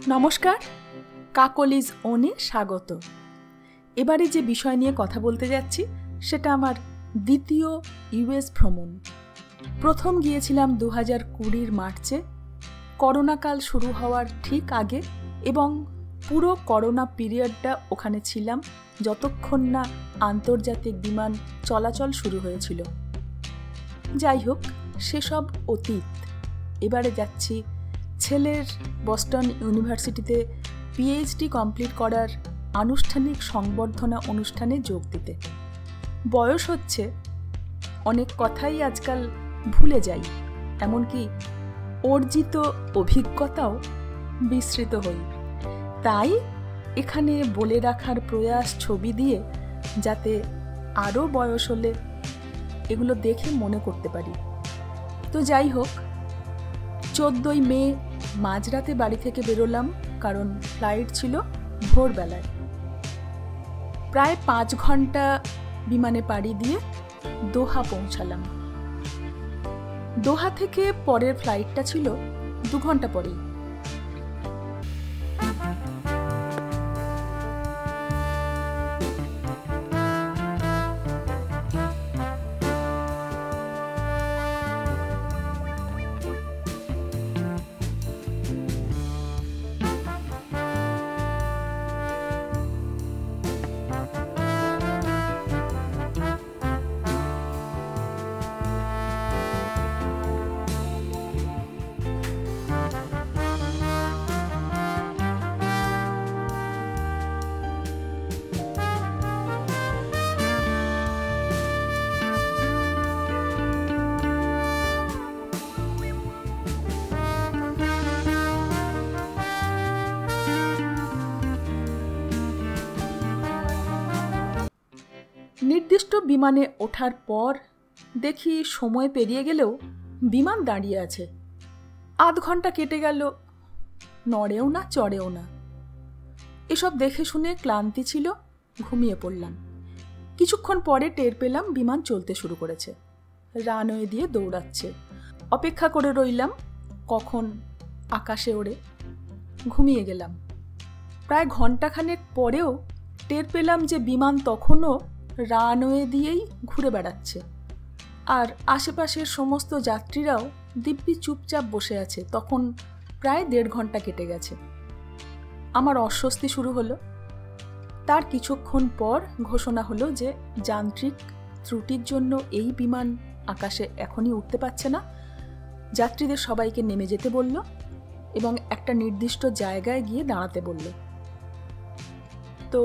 নমস্কার, কাকলিজ ওনে স্বাগত। এবারে যে বিষয় নিয়ে কথা বলতে যাচ্ছি সেটা আমার দ্বিতীয় ইউএস ভ্রমণ। প্রথম গিয়েছিলাম 2020 মার্চে, করোনাকাল শুরু হওয়ার ঠিক আগে, এবং পুরো করোনা পিরিয়ডটা ওখানে ছিলাম যতক্ষণ না আন্তর্জাতিক বিমান চলাচল শুরু হয়েছিল। যাই হোক, সেসব অতীত। এবারে যাচ্ছি ছেলের বস্টন ইউনিভার্সিটিতে পিএইচডি কমপ্লিট করার আনুষ্ঠানিক সংবর্ধনা অনুষ্ঠানে যোগ দিতে। বয়স হচ্ছে, অনেক কথাই আজকাল ভুলে যাই, এমনকি অর্জিত অভিজ্ঞতাও বিস্মৃত হই। তাই এখানে বলে রাখার প্রয়াস ছবি দিয়ে, যাতে আরও বয়স হলে এগুলো দেখে মনে করতে পারি। তো যাই হোক, 14ই মে মাঝরাতে বাড়ি থেকে বেরোলাম, কারণ ফ্লাইট ছিল ভোরবেলায়। প্রায় 5 ঘন্টা বিমানে পাড়ি দিয়ে দোহা পৌঁছালাম। দোহা থেকে পরের ফ্লাইটটা ছিল 2 ঘন্টা পরেই। নির্দিষ্ট বিমানে ওঠার পর দেখি সময় পেরিয়ে গেলেও বিমান দাঁড়িয়ে আছে। আধ ঘন্টা কেটে গেল, নড়েও না চড়েও না। এসব দেখে শুনে ক্লান্তি ছিল, ঘুমিয়ে পড়লাম। কিছুক্ষণ পরে টের পেলাম বিমান চলতে শুরু করেছে, রানওয়ে দিয়ে দৌড়াচ্ছে। অপেক্ষা করে রইলাম কখন আকাশে ওড়ে। ঘুমিয়ে গেলাম। প্রায় ঘন্টাখানেক পরেও টের পেলাম যে বিমান তখনও রানওয়ে দিয়েই ঘুরে বেড়াচ্ছে, আর আশেপাশের সমস্ত যাত্রীরাও দিব্যি চুপচাপ বসে আছে। তখন প্রায় 1.5 ঘন্টা কেটে গেছে। আমার অস্বস্তি শুরু হলো। তার কিছুক্ষণ পর ঘোষণা হলো যে যান্ত্রিক ত্রুটির জন্য এই বিমান আকাশে এখনই উঠতে পারছে না। যাত্রীদের সবাইকে নেমে যেতে বলল এবং একটা নির্দিষ্ট জায়গায় গিয়ে দাঁড়াতে বলল। তো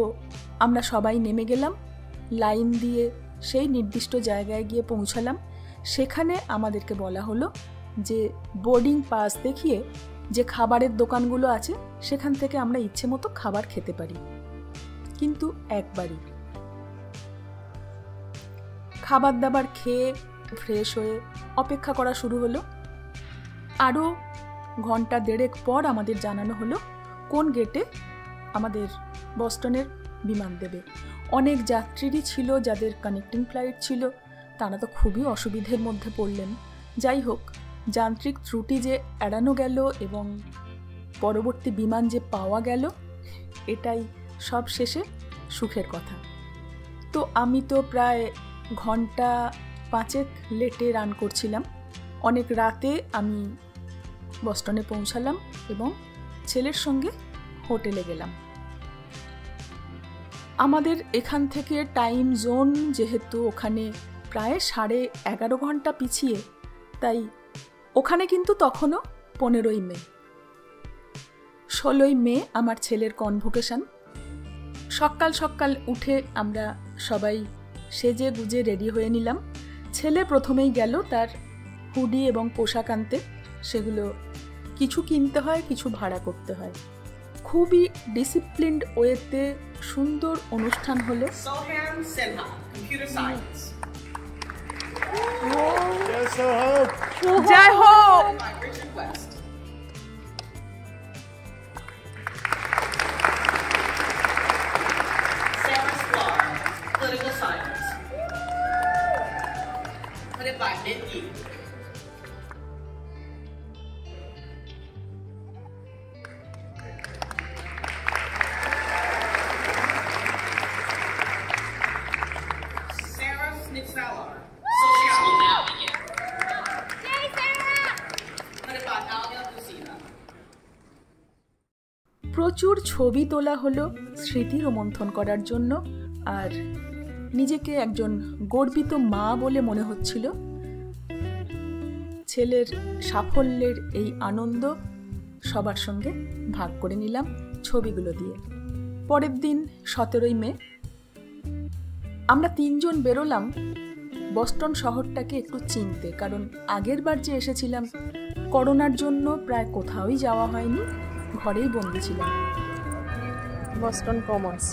আমরা সবাই নেমে গেলাম, লাইন দিয়ে সেই নির্দিষ্ট জায়গায় গিয়ে পৌঁছালাম। সেখানে আমাদেরকে বলা হলো যে বোর্ডিং পাস দেখিয়ে যে খাবারের দোকানগুলো আছে সেখান থেকে আমরা ইচ্ছে মতো খাবার খেতে পারি, কিন্তু একবারই। খাবার দাবার খেয়ে ফ্রেশ হয়ে অপেক্ষা করা শুরু হলো। আরও 1.5 ঘন্টা পর আমাদের জানানো হলো কোন গেটে আমাদের বস্টনের বিমান দেবে। অনেক যাত্রীরই ছিল যাদের কানেক্টিং ফ্লাইট ছিল, তারা তো খুবই অসুবিধের মধ্যে পড়লেন। যাই হোক, যান্ত্রিক ত্রুটি যে এড়ানো গেল এবং পরবর্তী বিমান যে পাওয়া গেল, এটাই সব শেষে সুখের কথা। তো আমি তো প্রায় 5 ঘন্টা লেটে রান করছিলাম। অনেক রাতে আমি বস্টনে পৌঁছালাম এবং ছেলের সঙ্গে হোটেলে গেলাম। আমাদের এখান থেকে টাইম জোন যেহেতু ওখানে প্রায় 11.5 ঘন্টা পিছিয়ে, তাই ওখানে কিন্তু তখনও 15ই মে। 16ই মে আমার ছেলের কনভোকেশন। সকাল সকাল উঠে আমরা সবাই সেজে গুজে রেডি হয়ে নিলাম। ছেলে প্রথমেই গেল তার হুডি এবং পোশাক আনতে। সেগুলো কিছু কিনতে হয়, কিছু ভাড়া করতে হয়। খুবই ডিসিপ্লিনড ওয়েতে সুন্দর অনুষ্ঠান হলো। Sohan Sinha, Computer Science. জয় হোক। By Richard West. Sarah Sklar, Political Science. Headed by Nick Yee. প্রচুর ছবি তোলা হলো স্মৃতি রোমন্থন করার জন্য, আর নিজেকে একজন গর্বিত মা বলে মনে হচ্ছিল। ছেলের সাফল্যের এই আনন্দ সবার সঙ্গে ভাগ করে নিলাম ছবিগুলো দিয়ে। পরের দিন 17ই মে আমরা 3 জন বেরোলাম বস্টন শহরটাকে একটু চিনতে, কারণ আগের বার যে এসেছিলাম করোনার জন্য প্রায় কোথাওই যাওয়া হয়নি, ঘরেই বন্দি ছিলাম। Boston Commons.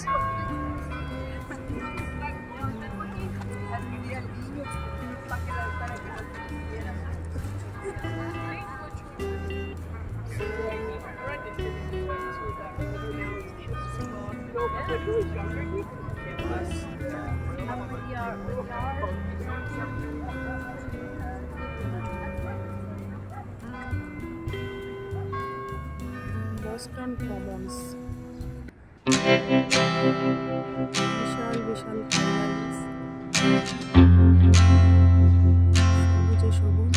বস্টন কমন্স, বিশাল বিশাল সবুজে সবুজ।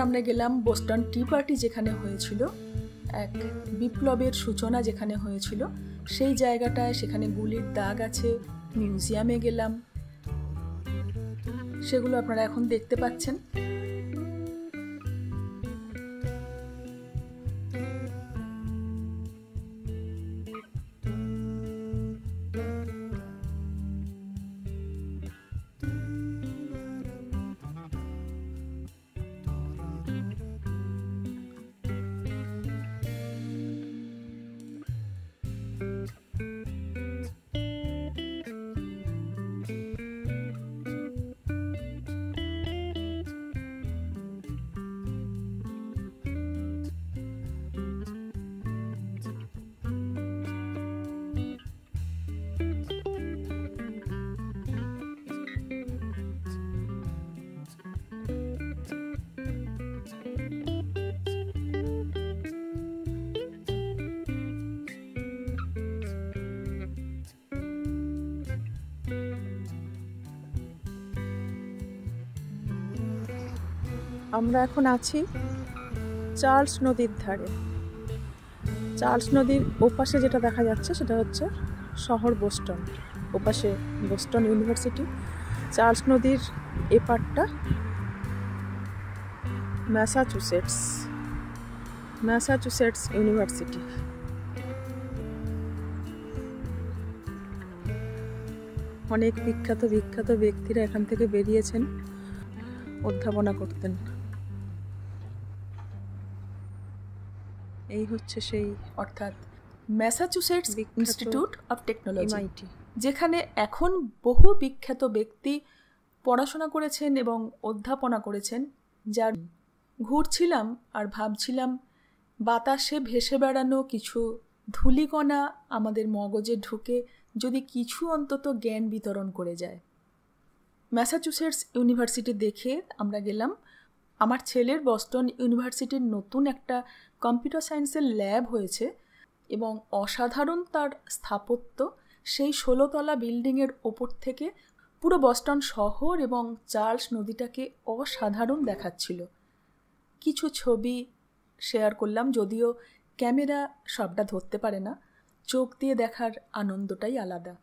আমরা গেলাম বোস্টন টি পার্টি যেখানে হয়েছিল, এক বিপ্লবের সূচনা যেখানে হয়েছিল সেই জায়গাটায়। সেখানে গুলির দাগ আছে, মিউজিয়ামে গেলাম, সেগুলো আপনারা এখন দেখতে পাচ্ছেন। আমরা এখন আছি চার্লস নদীর ধারে। চার্লস নদীর ওপাশে যেটা দেখা যাচ্ছে সেটা হচ্ছে শহর বোস্টন, ওপাশে বোস্টন ইউনিভার্সিটি। চার্লস নদীর এপারটা ম্যাসাচুসেটস ইউনিভার্সিটি। অনেক বিখ্যাত বিখ্যাত ব্যক্তিরা এখান থেকে বেরিয়েছেন, অধ্যাপনা করতেন। এই হচ্ছে সেই, অর্থাৎ Massachusetts institute of technology, MIT, যেখানে এখন বহু বিখ্যাত ব্যক্তি পড়াশোনা করেছেন এবং অধ্যাপনা করেছেন। যার ঘুরছিলাম আর ভাবছিলাম বাতাসে ভেসে বেড়ানো কিছু ধূলিকণা আমাদের মগজে ঢুকে যদি কিছু অন্তত জ্ঞান বিতরণ করে যায়। ম্যাসাচুসেটস ইউনিভার্সিটি দেখে আমরা গেলাম। আমার ছেলের বস্টন ইউনিভার্সিটির নতুন একটা কম্পিউটার সায়েন্সের ল্যাব হয়েছে এবং অসাধারণ তার স্থাপত্য। সেই 16 তলা বিল্ডিংয়ের ওপর থেকে পুরো বস্টন শহর এবং চার্লস নদীটাকে অসাধারণ দেখাচ্ছিল। কিছু ছবি শেয়ার করলাম, যদিও ক্যামেরা সবটা ধরতে পারে না, চোখ দিয়ে দেখার আনন্দটাই আলাদা।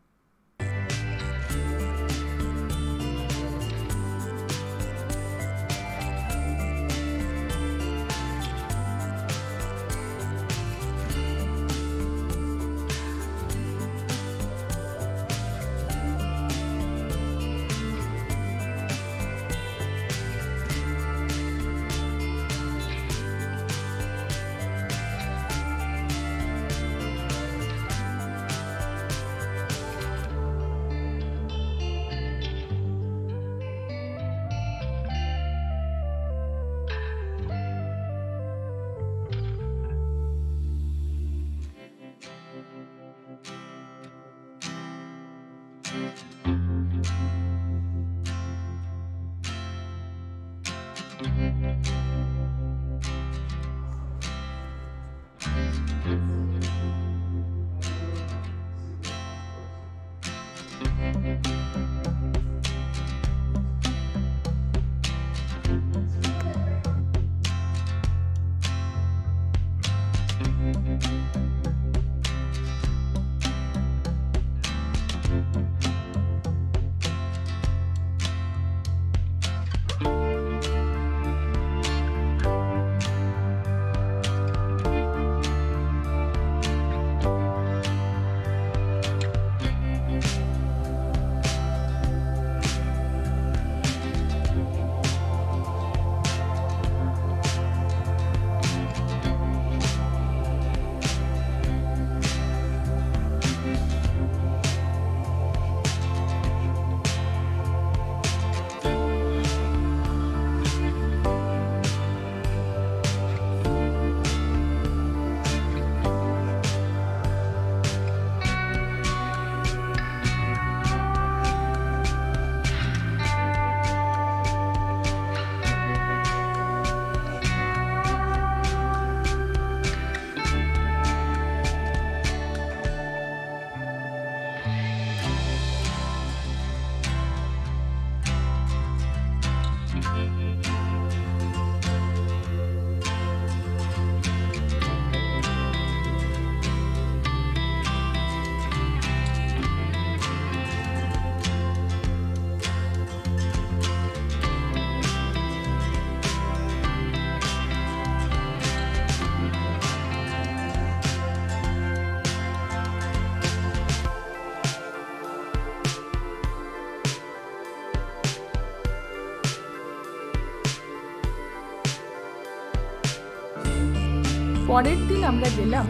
পরের দিন আমরা গেলাম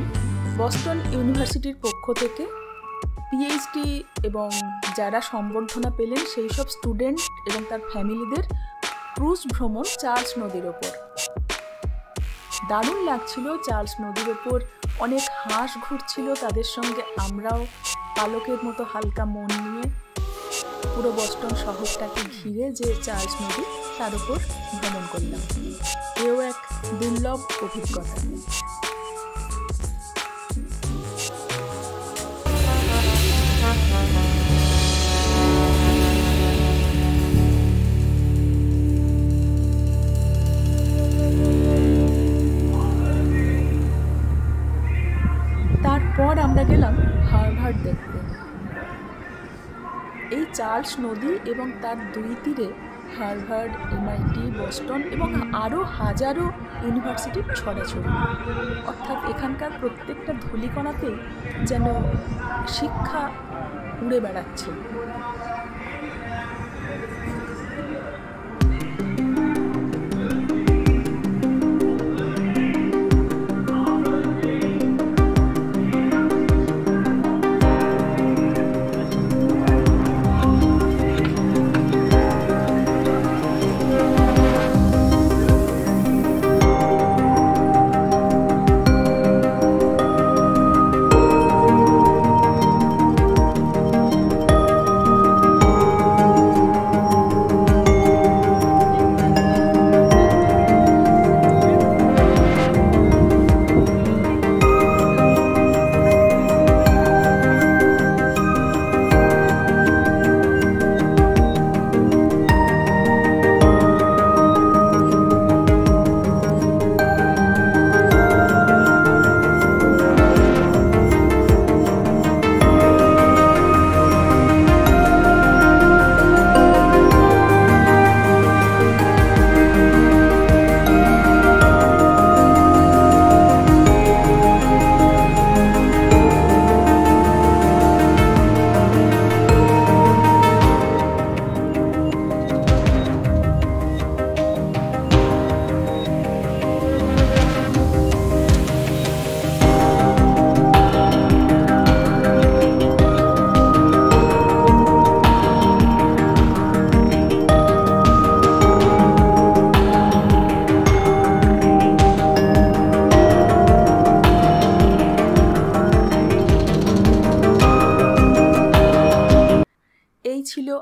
বস্টন ইউনিভার্সিটির পক্ষ থেকে পিএইচডি এবং যারা সম্বর্ধনা পেলেন সেই সব স্টুডেন্ট এবং তার ফ্যামিলিদের ক্রুজ ভ্রমণ চার্লস নদীর ওপর। দারুণ লাগছিল। চার্লস নদীর ওপর অনেক হাঁস ঘুরছিল, তাদের সঙ্গে আমরাও পালকের মতো হালকা মন নিয়ে পুরো বস্টন শহরটাকে ঘিরে যে চার্লস নদী তার উপর ভ্রমণ করলাম। এও এক দুর্লভ অভিজ্ঞতা। তারপর আমরা গেলাম হার্ভার্ড দেখতে। এই চার্লস নদী এবং তার দুই তীরে হার্ভার্ড, এমআইটি, বস্টন এবং আরও হাজারো ইউনিভার্সিটির ছড়াছড়ি। অর্থাৎ এখানকার প্রত্যেকটা ধূলিকণাতেই যেন শিক্ষা উড়ে বেড়াচ্ছে।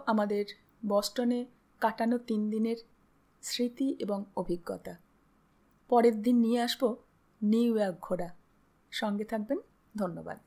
আমাদের বস্টনে কাটানো 3 দিনের স্মৃতি এবং অভিজ্ঞতা। পরের দিন নিয়ে আসব নিউ ইয়র্ক ঘোরা। সঙ্গে থাকবেন। ধন্যবাদ।